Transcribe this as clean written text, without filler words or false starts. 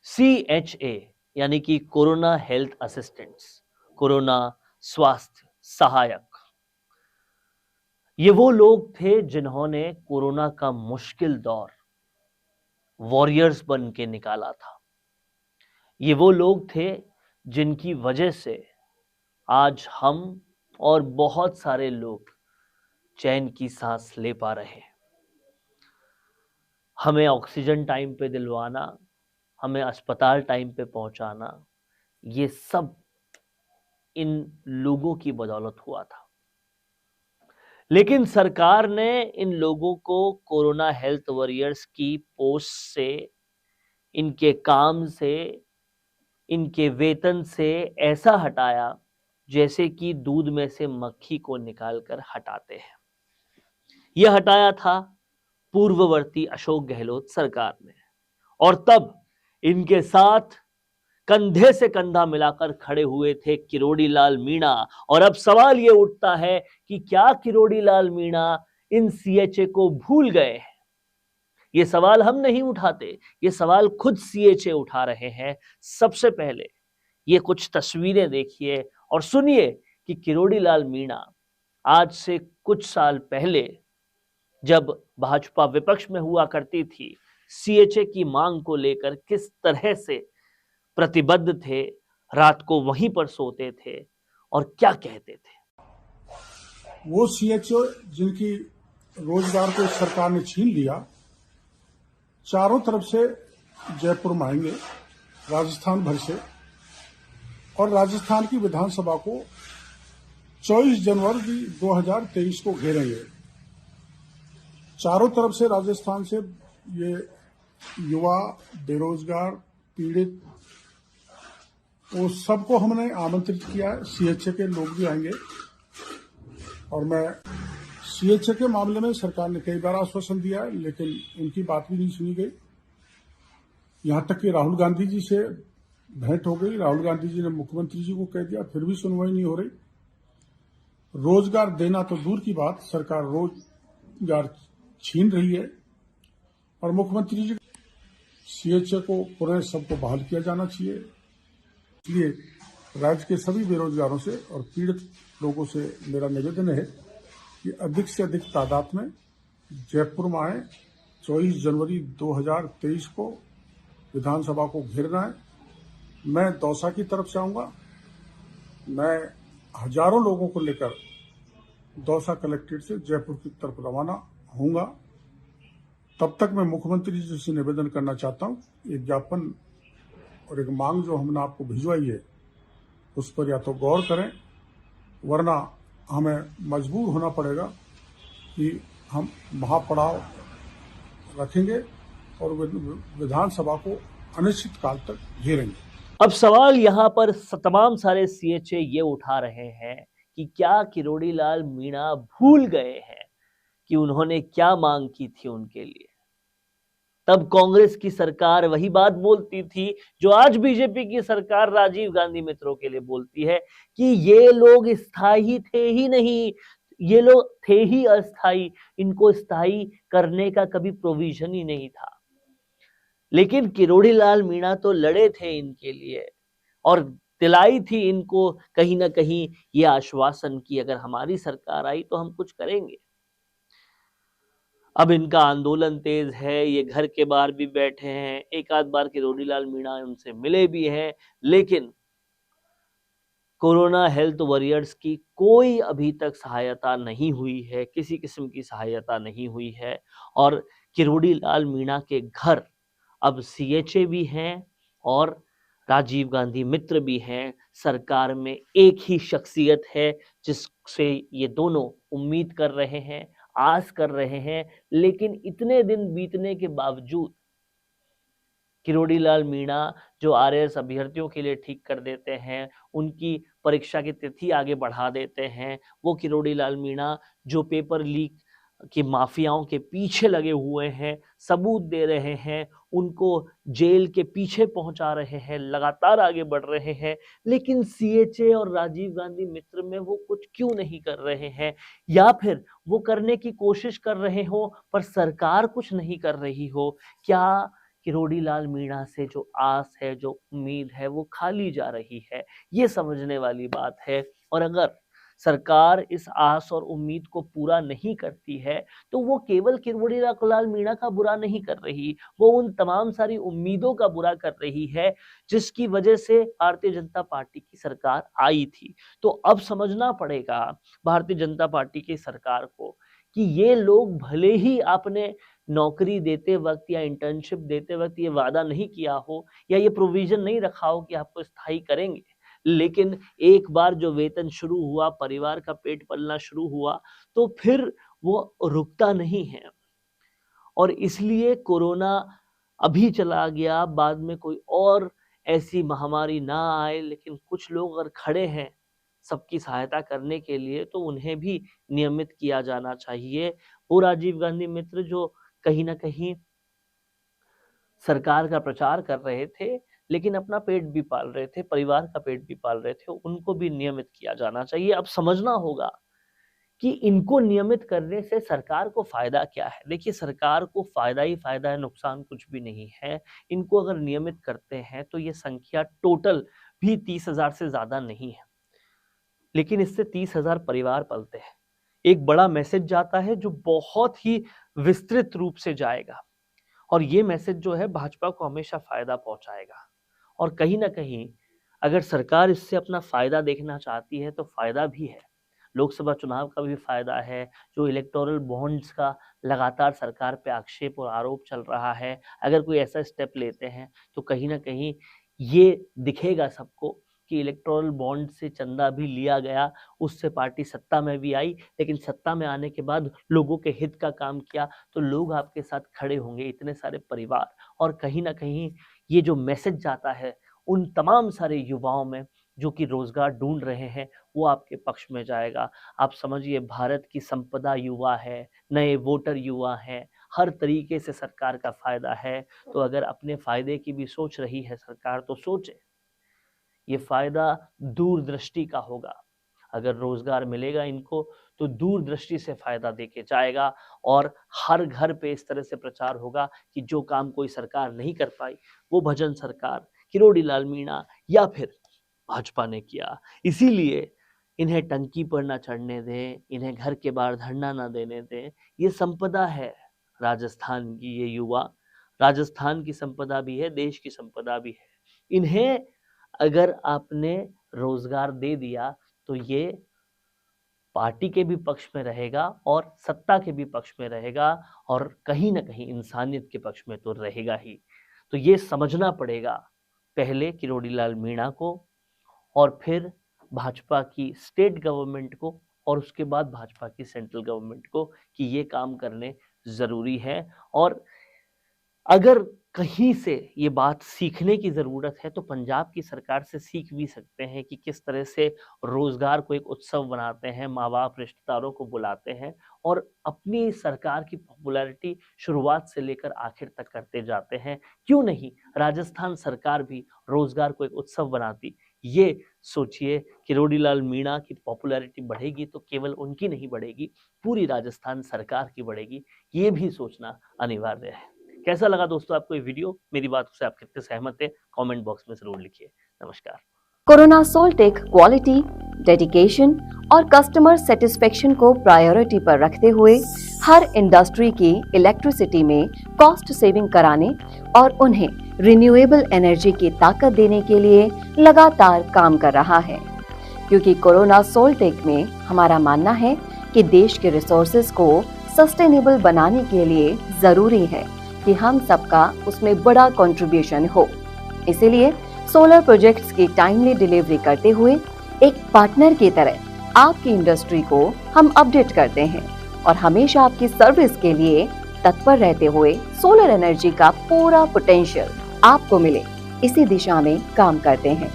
CHA यानी कि corona health assistants, corona स्वास्थ्य सहायक, ये वो लोग थे जिन्होंने कोरोना का मुश्किल दौर वॉरियर्स बन के निकाला था। ये वो लोग थे जिनकी वजह से आज हम और बहुत सारे लोग चैन की सांस ले पा रहे हैं। हमें ऑक्सीजन टाइम पे दिलवाना, हमें अस्पताल टाइम पे पहुंचाना, ये सब इन लोगों की बदौलत हुआ था। लेकिन सरकार ने इन लोगों को कोरोना हेल्थ वॉरियर्स की पोस्ट से, इनके काम से, इनके वेतन से ऐसा हटाया जैसे कि दूध में से मक्खी को निकालकर हटाते हैं। यह हटाया था पूर्ववर्ती अशोक गहलोत सरकार ने, और तब इनके साथ कंधे से कंधा मिलाकर खड़े हुए थे किरोड़ी लाल मीणा। और अब सवाल यह उठता है कि क्या किरोड़ी लाल मीणा इन CHA को भूल गए हैं? ये सवाल हम नहीं उठाते, ये सवाल खुद CHA उठा रहे हैं। सबसे पहले ये कुछ तस्वीरें देखिए और सुनिए कि किरोड़ी लाल मीणा आज से कुछ साल पहले, जब भाजपा विपक्ष में हुआ करती थी, CHA की मांग को लेकर किस तरह से प्रतिबद्ध थे, रात को वहीं पर सोते थे और क्या कहते थे। वो CHO जिनकी रोजगार को सरकार ने छीन लिया, चारों तरफ से जयपुर में आएंगे, राजस्थान भर से, और राजस्थान की विधानसभा को 24 जनवरी 2023 को घेरेंगे। चारों तरफ से राजस्थान से ये युवा, बेरोजगार, पीड़ित, वो सबको हमने आमंत्रित किया है। CHA के लोग भी आएंगे। और मैं CHA के मामले में सरकार ने कई बार आश्वासन दिया है, लेकिन उनकी बात भी नहीं सुनी गई। यहां तक कि राहुल गांधी जी से भेंट हो गई, राहुल गांधी जी ने मुख्यमंत्री जी को कह दिया, फिर भी सुनवाई नहीं हो रही। रोजगार देना तो दूर की बात, सरकार रोजगार छीन रही है। और मुख्यमंत्री जी, CHA को पुनः सबको बहाल किया जाना चाहिए। इसलिए राज्य के सभी बेरोजगारों से और पीड़ित लोगों से मेरा निवेदन है कि अधिक से अधिक तादाद में जयपुर में आए। 24 जनवरी 2023 को विधानसभा को घेरना है। मैं दौसा की तरफ से आऊंगा। मैं हजारों लोगों को लेकर दौसा कलेक्ट्रेट से जयपुर की तरफ रवाना होऊंगा। तब तक मैं मुख्यमंत्री जी से निवेदन करना चाहता हूं, एक ज्ञापन और एक मांग जो हमने आपको भिजवाई है, उस पर या तो गौर करें, वरना हमें मजबूर होना पड़ेगा कि हम महापड़ाव रखेंगे और विधानसभा को अनिश्चित काल तक घेरेंगे। अब सवाल यहां पर तमाम सारे CHA ये उठा रहे हैं कि क्या किरोड़ी लाल मीणा भूल गए हैं कि उन्होंने क्या मांग की थी उनके लिए। तब कांग्रेस की सरकार वही बात बोलती थी जो आज बीजेपी की सरकार राजीव गांधी मित्रों के लिए बोलती है कि ये लोग स्थायी थे ही नहीं, ये लोग थे ही अस्थायी, इनको स्थायी करने का कभी प्रोविजन ही नहीं था। लेकिन किरोड़ी लाल मीणा तो लड़े थे इनके लिए और दिलाई थी इनको कहीं ना कहीं ये आश्वासन कि अगर हमारी सरकार आई तो हम कुछ करेंगे। अब इनका आंदोलन तेज है, ये घर के बाहर भी बैठे हैं, एक आध बार किरोड़ी लाल मीणा उनसे मिले भी हैं, लेकिन कोरोना हेल्थ वॉरियर्स की कोई अभी तक सहायता नहीं हुई है, किसी किस्म की सहायता नहीं हुई है। और किरोड़ी लाल मीणा के घर अब CHA भी हैं और राजीव गांधी मित्र भी हैं। सरकार में एक ही शख्सियत है जिससे ये दोनों उम्मीद कर रहे हैं, आस कर रहे हैं। लेकिन इतने दिन बीतने के बावजूद किरोड़ी लाल मीणा जो RAS अभ्यर्थियों के लिए ठीक कर देते हैं, उनकी परीक्षा की तिथि आगे बढ़ा देते हैं, वो किरोड़ी लाल मीणा जो पेपर लीक की माफियाओं के पीछे लगे हुए हैं, सबूत दे रहे हैं, उनको जेल के पीछे पहुंचा रहे हैं, लगातार आगे बढ़ रहे हैं, लेकिन CHA और राजीव गांधी मित्र में वो कुछ क्यों नहीं कर रहे हैं? या फिर वो करने की कोशिश कर रहे हो पर सरकार कुछ नहीं कर रही हो? क्या किरोड़ी लाल मीणा से जो आस है, जो उम्मीद है, वो खाली जा रही है, ये समझने वाली बात है। और अगर सरकार इस आस और उम्मीद को पूरा नहीं करती है तो वो केवल किरोड़ी लाल मीणा का बुरा नहीं कर रही, वो उन तमाम सारी उम्मीदों का बुरा कर रही है जिसकी वजह से भारतीय जनता पार्टी की सरकार आई थी। तो अब समझना पड़ेगा भारतीय जनता पार्टी की सरकार को कि ये लोग भले ही आपने नौकरी देते वक्त या इंटर्नशिप देते वक्त ये वादा नहीं किया हो या ये प्रोविजन नहीं रखा हो कि आपको स्थायी करेंगे, लेकिन एक बार जो वेतन शुरू हुआ, परिवार का पेट पलना शुरू हुआ, तो फिर वो रुकता नहीं है। और इसलिए कोरोना अभी चला गया, बाद में कोई और ऐसी महामारी ना आए, लेकिन कुछ लोग अगर खड़े हैं सबकी सहायता करने के लिए तो उन्हें भी नियमित किया जाना चाहिए। वो राजीव गांधी मित्र जो कहीं ना कहीं सरकार का प्रचार कर रहे थे लेकिन अपना पेट भी पाल रहे थे, परिवार का पेट भी पाल रहे थे, उनको भी नियमित किया जाना चाहिए। अब समझना होगा कि इनको नियमित करने से सरकार को फायदा क्या है। देखिए, सरकार को फायदा ही फायदा है, नुकसान कुछ भी नहीं है। इनको अगर नियमित करते हैं तो ये संख्या टोटल भी 30,000 से ज्यादा नहीं है, लेकिन इससे 30,000 परिवार पलते हैं। एक बड़ा मैसेज जाता है जो बहुत ही विस्तृत रूप से जाएगा और ये मैसेज जो है भाजपा को हमेशा फायदा पहुंचाएगा। और कहीं ना कहीं अगर सरकार इससे अपना फायदा देखना चाहती है तो फायदा भी है, लोकसभा चुनाव का भी फायदा है। जो इलेक्टोरल बॉन्ड्स का लगातार सरकार पे आक्षेप और आरोप चल रहा है, अगर कोई ऐसा स्टेप लेते हैं तो कहीं ना कहीं ये दिखेगा सबको कि इलेक्टोरल बॉन्ड से चंदा भी लिया गया, उससे पार्टी सत्ता में भी आई, लेकिन सत्ता में आने के बाद लोगों के हित का काम किया तो लोग आपके साथ खड़े होंगे, इतने सारे परिवार। और कहीं ना कहीं ये जो मैसेज जाता है उन तमाम सारे युवाओं में जो कि रोजगार ढूंढ रहे हैं, वो आपके पक्ष में जाएगा। आप समझिए, भारत की संपदा युवा है, नए वोटर युवा हैं, हर तरीके से सरकार का फायदा है। तो अगर अपने फायदे की भी सोच रही है सरकार तो सोचे, ये फायदा दूरदृष्टि का होगा। अगर रोजगार मिलेगा इनको तो दूरदृष्टि से फायदा देके जाएगा और हर घर पे इस तरह से प्रचार होगा कि जो काम कोई सरकार नहीं कर पाई वो भजन सरकार, किरोड़ी लाल मीणा या फिर भाजपा ने किया। इसीलिए इन्हें टंकी पर ना चढ़ने दें, इन्हें घर के बाहर धरना ना देने दें। ये संपदा है राजस्थान की, ये युवा राजस्थान की संपदा भी है, देश की संपदा भी है। इन्हें अगर आपने रोजगार दे दिया तो ये पार्टी के भी पक्ष में रहेगा और सत्ता के भी पक्ष में रहेगा और कहीं ना कहीं इंसानियत के पक्ष में तो रहेगा ही। तो ये समझना पड़ेगा पहले किरोड़ी लाल मीणा को और फिर भाजपा की स्टेट गवर्नमेंट को और उसके बाद भाजपा की सेंट्रल गवर्नमेंट को कि ये काम करने जरूरी है। और अगर कहीं से ये बात सीखने की जरूरत है तो पंजाब की सरकार से सीख भी सकते हैं कि किस तरह से रोजगार को एक उत्सव बनाते हैं, माँ बाप रिश्तेदारों को बुलाते हैं और अपनी सरकार की पॉपुलैरिटी शुरुआत से लेकर आखिर तक करते जाते हैं। क्यों नहीं राजस्थान सरकार भी रोजगार को एक उत्सव बनाती। ये सोचिए, किरोड़ी लाल मीणा की पॉपुलैरिटी बढ़ेगी तो केवल उनकी नहीं बढ़ेगी, पूरी राजस्थान सरकार की बढ़ेगी। ये भी सोचना अनिवार्य है। कैसा लगा दोस्तों आपको ये वीडियो? मेरी बात से आप कितने सहमत हैं कमेंट बॉक्स में जरूर लिखिए। नमस्कार। कोरोना सोल्टेक क्वालिटी, डेडिकेशन और कस्टमर सेटिस्फेक्शन को प्रायोरिटी पर रखते हुए हर इंडस्ट्री की इलेक्ट्रिसिटी में कॉस्ट सेविंग कराने और उन्हें रिन्यूएबल एनर्जी की ताकत देने के लिए लगातार काम कर रहा है। क्योंकि कोरोना सोल्टेक में हमारा मानना है कि देश के रिसोर्सेज को सस्टेनेबल बनाने के लिए जरूरी है कि हम सबका उसमें बड़ा कंट्रीब्यूशन हो। इसीलिए सोलर प्रोजेक्ट्स की टाइमली डिलीवरी करते हुए एक पार्टनर की तरह आपकी इंडस्ट्री को हम अपडेट करते हैं और हमेशा आपकी सर्विस के लिए तत्पर रहते हुए सोलर एनर्जी का पूरा पोटेंशियल आपको मिले, इसी दिशा में काम करते हैं।